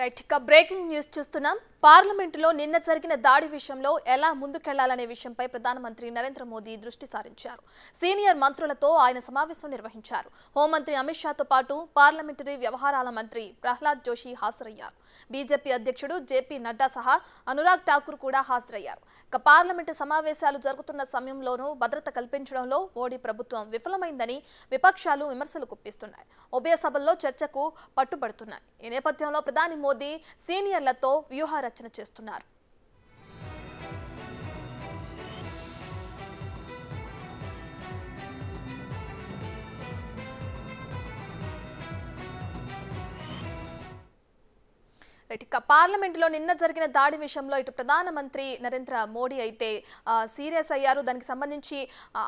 Right ఇక breaking news చూస్తున్నాం. పార్లమెంటులో నిన్న జరిగిన దాడి విషయంలో ఎలా ముందుకెళ్లాలనే విషయంపై ప్రధానమంత్రి నరేంద్ర మోదీ దృష్టి సారించారు. సీనియర్ మంత్రులతో ఆయన సమావేశం నిర్వహించారు. హోంమంత్రి అమిత్ షాతో పాటు పార్లమెంటరీ వ్యవహారాల మంత్రి ప్రహ్లాద్ జోషి హాజరయ్యారు. బీజేపీ అధ్యక్షుడు జేపీ నడ్డా సహా అనురాగ్ ఠాకూర్ కూడా హాజరయ్యారు. ఇక పార్లమెంటు సమావేశాలు జరుగుతున్న సమయంలోనూ భద్రత కల్పించడంలో మోడీ ప్రభుత్వం విఫలమైందని విపక్షాలు విమర్శలు గుప్పిస్తున్నాయి. ఉభయ సభల్లో చర్చకు పట్టుబడుతున్నాయి. ఈ నేపథ్యంలో ప్రధాని మోదీ సీనియర్లతో వ్యూహరచన చేస్తున్నారు. ఇక పార్లమెంటులో నిన్న జరిగిన దాడి విషయంలో ఇటు ప్రధానమంత్రి నరేంద్ర మోడీ అయితే సీరియస్ అయ్యారు. దానికి సంబంధించి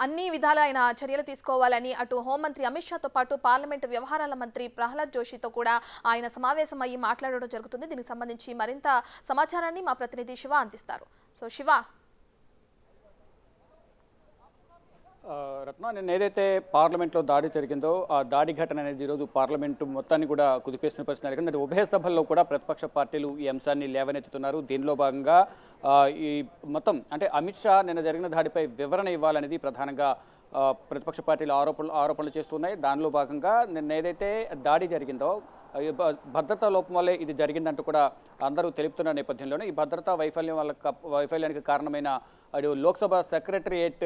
అన్ని విధాలైన చర్యలు తీసుకోవాలని అటు హోంమంత్రి అమిత్ షాతో పాటు పార్లమెంటు వ్యవహారాల మంత్రి ప్రహ్లాద్ జోషితో కూడా ఆయన సమావేశం అయ్యి మాట్లాడడం జరుగుతుంది. దీనికి సంబంధించి మరింత సమాచారాన్ని మా ప్రతినిధి శివ అందిస్తారు. సో శివ, రత్న, నిన్న ఏదైతే పార్లమెంట్లో దాడి జరిగిందో ఆ దాడి ఘటన అనేది ఈరోజు పార్లమెంటు మొత్తాన్ని కూడా కుదిపేసిన పరిస్థితి నెలకొంది. అంటే ఉభయ సభల్లో కూడా ప్రతిపక్ష పార్టీలు ఈ అంశాన్ని లేవనెత్తుతున్నారు. దీనిలో భాగంగా ఈ మొత్తం అంటే అమిత్ షా నిన్న జరిగిన దాడిపై వివరణ ఇవ్వాలనేది ప్రధానంగా ప్రతిపక్ష పార్టీలు ఆరోపణలు చేస్తున్నాయి. దానిలో భాగంగా నిన్న ఏదైతే దాడి జరిగిందో భద్రతా లోపం వల్లే ఇది జరిగిందంటూ కూడా అందరూ తెలుపుతున్న నేపథ్యంలోనే ఈ భద్రతా వైఫల్యానికి కారణమైన లోక్సభ సెక్రటరియేట్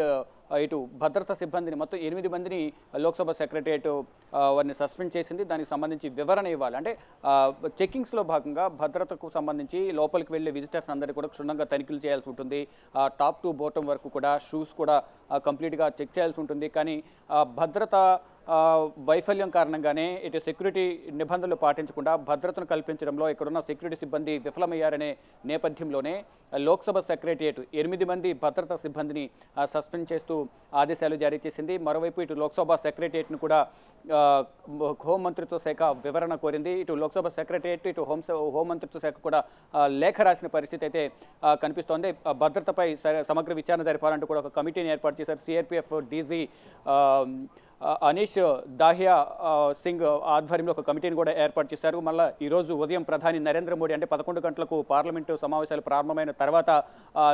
ఇటు భద్రతా సిబ్బందిని మొత్తం 8 మందిని లోక్సభ సెక్రటరియేట్ వారిని సస్పెండ్ చేసింది. దానికి సంబంధించి వివరణ ఇవ్వాలి. అంటే చెక్కింగ్స్లో భాగంగా భద్రతకు సంబంధించి లోపలికి వెళ్ళే విజిటర్స్ అందరికీ కూడా క్షుణ్ణంగా తనిఖీలు చేయాల్సి ఉంటుంది. టాప్ టు బాటమ్ వరకు కూడా షూస్ కూడా కంప్లీట్గా చెక్ చేయాల్సి ఉంటుంది. కానీ భద్రత వైఫల్యం కారణంగానే ఇటు సెక్యూరిటీ నిబంధనలు పాటించకుండా భద్రతను కల్పించడంలో ఇక్కడున్న సెక్యూరిటీ సిబ్బంది విఫలమయ్యారనే నేపథ్యంలోనే లోక్సభ సెక్రటరియేట్ 8 మంది భద్రతా సిబ్బందిని సస్పెండ్ చేస్తూ ఆదేశాలు జారీ చేసింది. మరోవైపు ఇటు లోక్సభ సెక్రటరియేట్ను కూడా హోంమంత్రిత్వ శాఖ వివరణ కోరింది. ఇటు లోక్సభ సెక్రటరియేట్ ఇటు హోంమంత్రిత్వ శాఖ కూడా లేఖ రాసిన పరిస్థితి అయితే కనిపిస్తోంది. భద్రతపై సమగ్ర విచారణ జరపాలంటూ కూడా ఒక కమిటీని ఏర్పాటు చేశారు. సిఆర్పిఎఫ్ డీజీ అనీష్ దాహియా సింగ్ ఆధ్వర్యంలో ఒక కమిటీని కూడా ఏర్పాటు చేశారు. మళ్ళీ ఈరోజు ఉదయం ప్రధాని నరేంద్ర మోడీ అంటే 11 గంటలకు పార్లమెంటు సమావేశాలు ప్రారంభమైన తర్వాత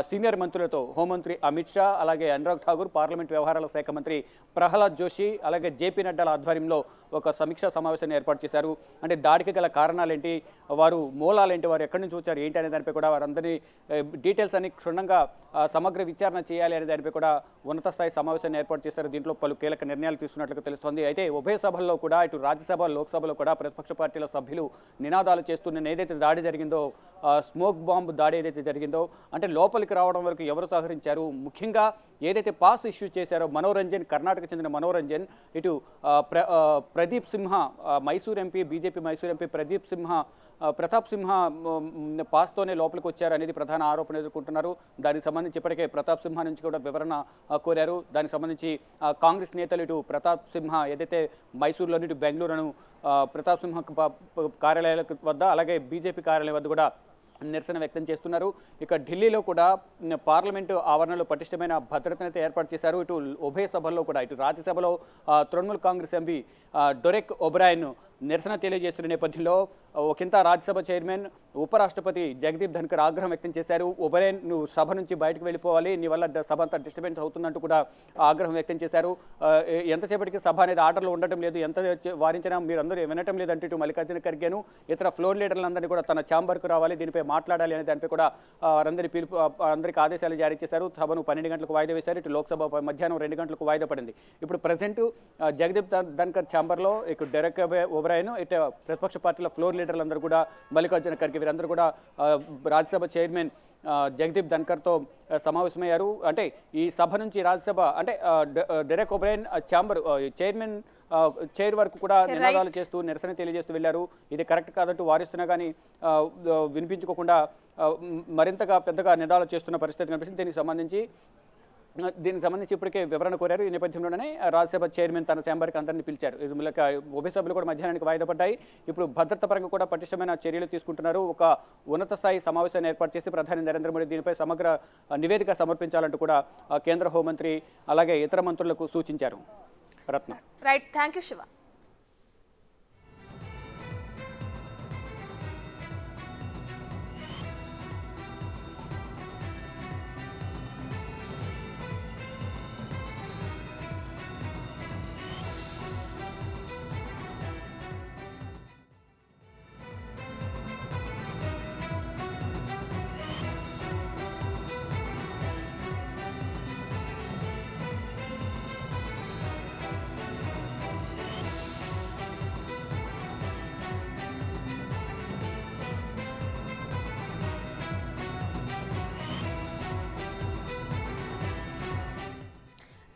సీనియర్ మంత్రులతో హోంమంత్రి అమిత్ షా, అలాగే అనురాగ్ ఠాకూర్, పార్లమెంటు వ్యవహారాల శాఖ మంత్రి ప్రహ్లాద్ జోషి, అలాగే జేపీ నడ్డాల ఆధ్వర్యంలో ఒక సమీక్షా సమావేశాన్ని ఏర్పాటు చేశారు. అంటే దాడికి గల కారణాలేంటి, వారు మూలాలేంటి, వారు ఎక్కడి నుంచి వచ్చారు ఏంటి అనే దానిపై కూడా వారందరినీ డీటెయిల్స్ అన్ని క్షుణ్ణంగా సమగ్ర విచారణ చేయాలి అనే దానిపై కూడా ఉన్నత స్థాయి సమావేశాన్ని ఏర్పాటు చేశారు. దీంట్లో పలు కీలక నిర్ణయాలు తీసుకున్నట్లుగా తెలుస్తోంది. అయితే ఉభయ సభల్లో కూడా ఇటు రాజ్యసభ, లోక్సభలో కూడా ప్రతిపక్ష పార్టీల సభ్యులు నినాదాలు చేస్తూ నిన్న ఏదైతే దాడి జరిగిందో, స్మోక్ బాంబ్ దాడి ఏదైతే జరిగిందో, అంటే లోపలికి రావడం వరకు ఎవరు సహకరించారు, ముఖ్యంగా ఏదైతే పాస్ ఇష్యూ చేశారో మనోరంజన్, కర్ణాటక చెందిన మనోరంజన్, ఇటు Pradeep Simha Mysore MP, BJP Mysore MP Pratap Simha పాస్తోనే లోపలికి వచ్చారు అనేది ప్రధాన ఆరోపణ ఎదుర్కొంటున్నారు. దానికి సంబంధించి ఇప్పటికే ప్రతాప్ సింహ నుంచి కూడా వివరణ కోరారు. దానికి సంబంధించి కాంగ్రెస్ నేతలు ఇటు ప్రతాప్ సింహ ఏదైతే మైసూరులోని ఇటు బెంగళూరును ప్రతాప్ సింహ కార్యాలయాల వద్ద, అలాగే బీజేపీ కార్యాలయం వద్ద కూడా నిరసన వ్యక్తం చేస్తున్నారు. ఇక ఢిల్లీలో కూడా పార్లమెంటు ఆవరణలో పటిష్టమైన భద్రతనైతే ఏర్పాటు చేశారు. ఇటు ఉభయ సభల్లో కూడా ఇటు రాజ్యసభలో తృణమూల్ కాంగ్రెస్ ఎంపీ డొరెక్ ఒబ్రాయన్ నిరసన తెలియజేస్తున్న నేపథ్యంలో ఒకంత రాజ్యసభ చైర్మన్ ఉపరాష్ట్రపతి జగదీప్ ధన్కర్ ఆగ్రహం వ్యక్తం చేశారు. ఒబ్రాయన్, నువ్వు సభ నుంచి బయటకు వెళ్ళిపోవాలి, నీ వల్ల సభ అంతా డిస్టర్బెన్స్ అవుతుందంటూ కూడా ఆగ్రహం వ్యక్తం చేశారు. ఎంతసేపటికి సభ అనేది ఆర్డర్లో ఉండటం లేదు, ఎంత వారించినా మీరందరూ వినటం లేదంటూ ఇటు మల్లికార్జున ఖర్గేను ఇతర ఫ్లోర్ లీడర్లందరినీ కూడా తన ఛాంబర్కు రావాలి, దీనిపై మాట్లాడాలి అనే దానిపై కూడా అందరికీ ఆదేశాలు జారీ చేశారు. సభను 12 గంటలకు వాయిదా వేశారు. ఇటు లోక్సభ మధ్యాహ్నం 2 గంటలకు వాయిదా పడింది. ఇప్పుడు ప్రజెంట్ జగదీప్ ధన్కర్ ఛాంబర్లో ఇటు డెరెక్ ఒబ్రాయన్, ఇటు ప్రతిపక్ష పార్టీల ఫ్లోర్ లీడర్లందరూ కూడా మల్లికార్జున ఖర్గే వీరందరూ కూడా రాజ్యసభ చైర్మన్ జగదీప్ ధన్కర్తో సమావేశమయ్యారు. అంటే ఈ సభ నుంచి రాజ్యసభ అంటే డెరెక్ ఒబ్రాయన్ ఛాంబర్ చైర్మన్ చైర్ వరకు కూడా నినాదాలు చేస్తూ నిరసన తెలియజేస్తూ వెళ్ళారు. ఇది కరెక్ట్ కాదంటూ వారిస్తున్నా కానీ వినిపించుకోకుండా మరింతగా పెద్దగా నినాదాలు చేస్తున్న పరిస్థితి కనిపిస్తుంది. దీనికి సంబంధించి ఇప్పటికే వివరణ కోరారు. ఈ నేపథ్యంలోనే రాజ్యసభ చైర్మన్ తన ఛాంబర్కి అందరినీ పిలిచారు. ఉభయ సభలు కూడా మధ్యాహ్నానికి వాయిదా పడ్డాయి. ఇప్పుడు భద్రత పరంగా కూడా పటిష్టమైన చర్యలు తీసుకుంటున్నారు. ఒక ఉన్నత స్థాయి సమావేశాన్ని ఏర్పాటు చేసి ప్రధాని నరేంద్ర మోడీ దీనిపై సమగ్ర నివేదిక సమర్పించాలంటూ కూడా కేంద్ర హోంమంత్రి అలాగే ఇతర మంత్రులకు సూచించారు. Ratna, right, thank you Shiva.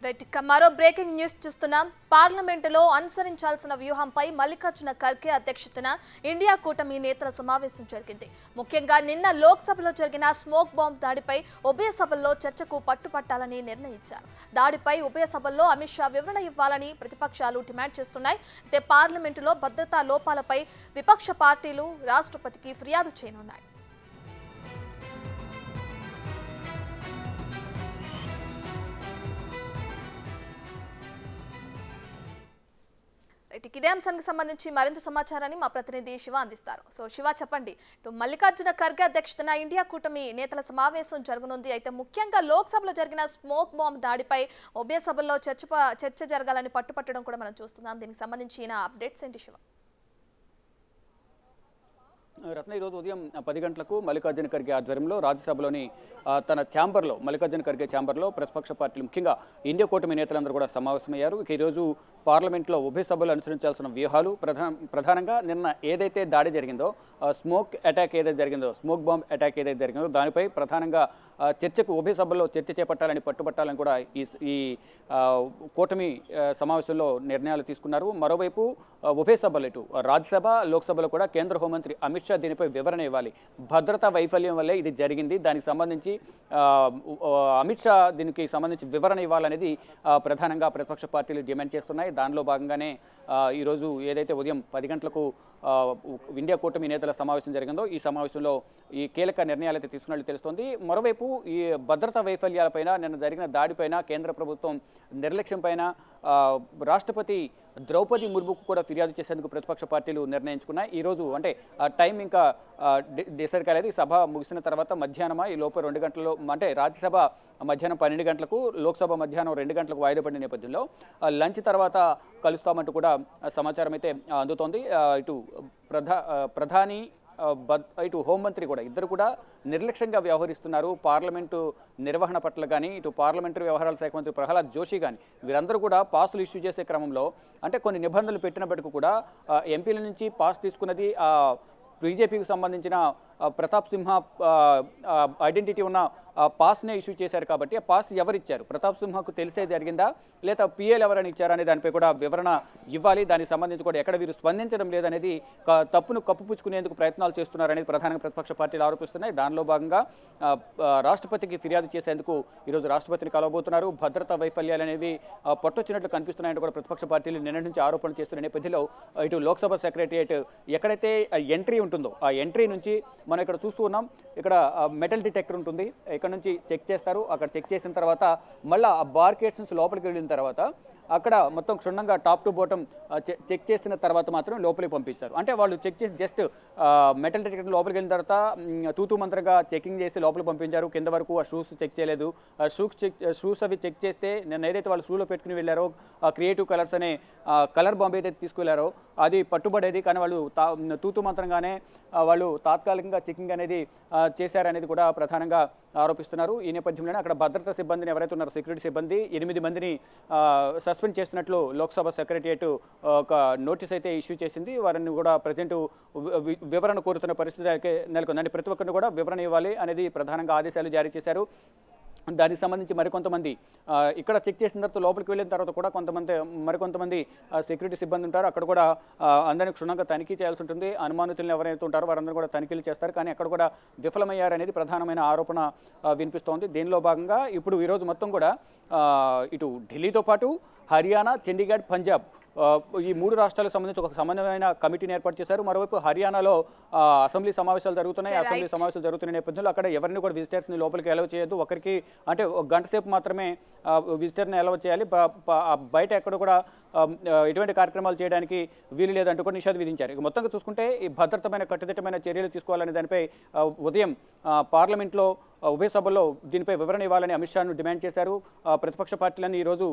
Right, ఇక మరో బ్రేకింగ్ న్యూస్ చూస్తున్నాం. పార్లమెంటులో అనుసరించాల్సిన వ్యూహంపై మల్లికార్జున ఖర్గే అధ్యక్షతన ఇండియా కూటమి నేతల సమావేశం జరిగింది. ముఖ్యంగా నిన్న లోక్సభలో జరిగిన స్మోక్ బాంబ్ దాడిపై ఉభయ సభల్లో చర్చకు పట్టుపట్టాలని నిర్ణయించారు. దాడిపై ఉభయ సభల్లో అమిత్ షా వివరణ ఇవ్వాలని ప్రతిపక్షాలు డిమాండ్ చేస్తున్నాయి. అయితే పార్లమెంటులో భద్రతా లోపాలపై విపక్ష పార్టీలు రాష్ట్రపతికి ఫిర్యాదు చేయనున్నాయి. ఇదే అంశానికి సంబంధించి మరింత సమాచారాన్ని మా ప్రతినిధి శివ అందిస్తారు. సో శివ, చెప్పండి. మల్లికార్జున ఖర్గే అధ్యక్షతన ఇండియా కూటమి నేతల సమావేశం జరగనుంది. అయితే ముఖ్యంగా లోక్సభలో జరిగిన స్మోక్ బాంబ్ దాడిపై ఉభయ సభల్లో చర్చ జరగాలని పట్టుపట్టడం కూడా మనం చూస్తున్నాం. దీనికి సంబంధించిన అప్డేట్స్ ఏంటి శివ? రత్న, ఈరోజు ఉదయం 10 గంటలకు మల్లికార్జున ఖర్గే ఆధ్వర్యంలో రాజ్యసభలోని తన ఛాంబర్లో మల్లికార్జున ఖర్గే ఛాంబర్లో ప్రతిపక్ష పార్టీలు ముఖ్యంగా ఇండియా కూటమి నేతలందరూ కూడా సమావేశమయ్యారు. ఈరోజు పార్లమెంట్లో ఉభయ సభలు అనుసరించాల్సిన వ్యూహాలు ప్రధానంగా నిన్న ఏదైతే దాడి జరిగిందో, స్మోక్ బాంబ్ అటాక్ ఏదైతే జరిగిందో దానిపై ప్రధానంగా చర్చకు ఉభయ సభల్లో చర్చ చేపట్టాలని పట్టుబట్టాలని కూడా ఈ కూటమి సమావేశంలో నిర్ణయాలు తీసుకున్నారు. మరోవైపు ఉభయ సభలు ఇటు రాజ్యసభ లోక్సభలో కూడా కేంద్ర హోంమంత్రి అమిత్ షా దీనిపై వివరణ ఇవ్వాలి. భద్రతా వైఫల్యం వల్లే ఇది జరిగింది, దానికి సంబంధించి అమిత్ షా దీనికి సంబంధించి వివరణ ఇవ్వాలనేది ప్రధానంగా ప్రతిపక్ష పార్టీలు డిమాండ్ చేస్తున్నాయి. దానిలో భాగంగానే ఈరోజు ఏదైతే ఉదయం 10 గంటలకు ఇండియా కూటమి నేతల సమావేశం జరిగిందో ఈ సమావేశంలో ఈ కీలక నిర్ణయాలు అయితే తీసుకున్నట్లు తెలుస్తోంది. మరోవైపు ఈ భద్రతా వైఫల్యాలపైన, నిన్న జరిగిన దాడిపైన, కేంద్ర ప్రభుత్వం నిర్లక్ష్యం పైన రాష్ట్రపతి ద్రౌపది ముర్ముకు కూడా ఫిర్యాదు చేసేందుకు ప్రతిపక్ష పార్టీలు నిర్ణయించుకున్నాయి. ఈరోజు అంటే టైం ఇంకా డిసైడ్ కాలేదు. ఈ సభ ముగిసిన తర్వాత మధ్యాహ్నం ఈ లోపు 2 గంటల్లో, అంటే రాజ్యసభ మధ్యాహ్నం 12 గంటలకు, లోక్సభ మధ్యాహ్నం 2 గంటలకు వాయిదా పడిన నేపథ్యంలో లంచ్ తర్వాత కలుస్తామంటూ కూడా సమాచారం అయితే అందుతోంది. ఇటు ప్రధాని ఇటు హోంమంత్రి కూడా ఇద్దరు కూడా నిర్లక్ష్యంగా వ్యవహరిస్తున్నారు. పార్లమెంటు నిర్వహణ పట్ల కానీ, ఇటు పార్లమెంటరీ వ్యవహారాల శాఖ మంత్రి ప్రహ్లాద్ జోషి కానీ వీరందరూ కూడా పాసులు ఇష్యూ చేసే క్రమంలో, అంటే కొన్ని నిబంధనలు పెట్టినప్పటికీ కూడా ఎంపీల నుంచి పాస్ తీసుకున్నది బీజేపీకి సంబంధించిన ప్రతాప్ సింహ ఐడెంటిటీ ఉన్న పాస్నే ఇష్యూ చేశారు. కాబట్టి ఆ పాస్ ఎవరిచ్చారు, ప్రతాప్ సింహకు తెలిసే జరిగిందా లేదా పిఎల్ ఎవరైనా ఇచ్చారనే దానిపై కూడా వివరణ ఇవ్వాలి. దానికి సంబంధించి కూడా ఎక్కడ వీరు స్పందించడం లేదనేది తప్పును కప్పుపుచ్చుకునేందుకు ప్రయత్నాలు చేస్తున్నారనేది ప్రధానంగా ప్రతిపక్ష పార్టీలు ఆరోపిస్తున్నాయి. దానిలో భాగంగా రాష్ట్రపతికి ఫిర్యాదు చేసేందుకు ఈరోజు రాష్ట్రపతిని కలవబోతున్నారు. భద్రతా వైఫల్యాలు అనేవి పొట్టొచ్చినట్లు కనిపిస్తున్నాయంటే కూడా ప్రతిపక్ష పార్టీలు నిన్న నుంచి ఆరోపణలు చేస్తున్న నేపథ్యంలో ఇటు లోక్సభ సెక్రటరియట్ ఎక్కడైతే ఎంట్రీ ఉంటుందో ఆ ఎంట్రీ నుంచి మనం ఇక్కడ చూస్తూ ఉన్నాం. ఇక్కడ మెటల్ డిటెక్టర్ ఉంటుంది, ఇక్కడ నుంచి చెక్ చేస్తారు. అక్కడ చెక్ చేసిన తర్వాత మళ్ళీ ఆ బార్కేట్స్ నుంచి లోపలికి వెళ్ళిన తర్వాత అక్కడ మొత్తం క్షుణ్ణంగా టాప్ టు బాటమ్ చెక్ చేసిన తర్వాత మాత్రం లోపలికి పంపిస్తారు. అంటే వాళ్ళు చెక్ చేసి జస్ట్ మెటల్ డిటెక్టర్ లోపలికి వెళ్ళిన తర్వాత తూతూ మంత్రంగా చెకింగ్ చేసి లోపలికి పంపించారు. కింద వరకు ఆ షూస్ చెక్ చేయలేదు. షూస్ అవి చెక్ చేస్తే నిన్న ఏదైతే వాళ్ళు షూలో పెట్టుకుని వెళ్ళారో క్రియేటివ్ కలర్స్ అనే కలర్ బాంబు ఏదైతే తీసుకెళ్లారో అది పట్టుబడేది. కానీ వాళ్ళు తూతూ మంత్రంగానే వాళ్ళు తాత్కాలికంగా చెకింగ్ అనేది చేశారనేది కూడా ప్రధానంగా ఆరోపిస్తున్నారు. ఈ నేపథ్యంలోనే అక్కడ భద్రతా సిబ్బందిని ఎవరైతే ఉన్నారో సెక్యూరిటీ సిబ్బంది 8 మందిని సస్పెండ్ చేసినట్లు లోక్సభ సెక్రటరియట్ ఒక నోటీస్ అయితే ఇష్యూ చేసింది. వారిని కూడా ప్రజెంట్ వివరణ కోరుతున్న పరిస్థితి నెలకొంది. ప్రతి ఒక్కరిని కూడా వివరణ ఇవ్వాలి అనేది ప్రధానంగా ఆదేశాలు జారీ చేశారు. దానికి సంబంధించి మరికొంతమంది ఇక్కడ చెక్ చేసిన తర్వాత లోపలికి వెళ్ళిన తర్వాత కూడా మరికొంతమంది సెక్యూరిటీ సిబ్బంది ఉంటారు. అక్కడ కూడా అందరినీ క్షుణ్ణంగా తనిఖీ చేయాల్సి ఉంటుంది. అనుమానితులను ఎవరైతే ఉంటారో వారందరూ కూడా తనిఖీలు చేస్తారు. కానీ అక్కడ కూడా విఫలమయ్యారనేది ప్రధానమైన ఆరోపణ వినిపిస్తోంది. దీనిలో భాగంగా ఇప్పుడు ఈరోజు మొత్తం కూడా ఇటు ఢిల్లీతో పాటు హర్యానా, చండీగఢ్, పంజాబ్ ఈ 3 రాష్ట్రాలకు సంబంధించి ఒక సమన్వయమైన కమిటీని ఏర్పాటు చేశారు. మరోవైపు హర్యానాలో అసెంబ్లీ సమావేశాలు జరుగుతున్నాయి. అసెంబ్లీ సమావేశాలు జరుగుతున్న నేపథ్యంలో అక్కడ ఎవరిని కూడా విజిటర్స్ని లోపలికి అలౌ చేయొద్దు. ఒకరికి అంటే 1 గంట సేపు మాత్రమే విజిటర్ని అలౌ చేయాలి. బయట ఎక్కడ కూడా ఎటువంటి కార్యక్రమాలు చేయడానికి వీలు లేదంటూ కూడా నిషేధం విధించారు. ఇక మొత్తంగా చూసుకుంటే ఈ భద్రతమైన కట్టుదిట్టమైన చర్యలు తీసుకోవాలనే దానిపై ఉదయం పార్లమెంట్లో ఉభయ సభల్లో దీనిపై వివరణ ఇవ్వాలని అమిత్ షాను డిమాండ్ చేశారు. ప్రతిపక్ష పార్టీలన్నీ ఈరోజు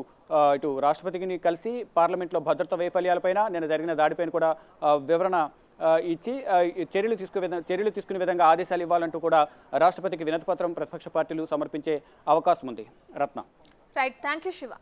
ఇటు రాష్ట్రపతిని కలిసి పార్లమెంట్లో భద్రతా వైఫల్యాలపైన, నిన్న జరిగిన దాడిపైన కూడా వివరణ ఇచ్చి చర్యలు తీసుకునే విధంగా ఆదేశాలు ఇవ్వాలంటూ కూడా రాష్ట్రపతికి వినతి పత్రం ప్రతిపక్ష పార్టీలు సమర్పించే అవకాశం ఉంది. Ratna. Right, thank you Shiva.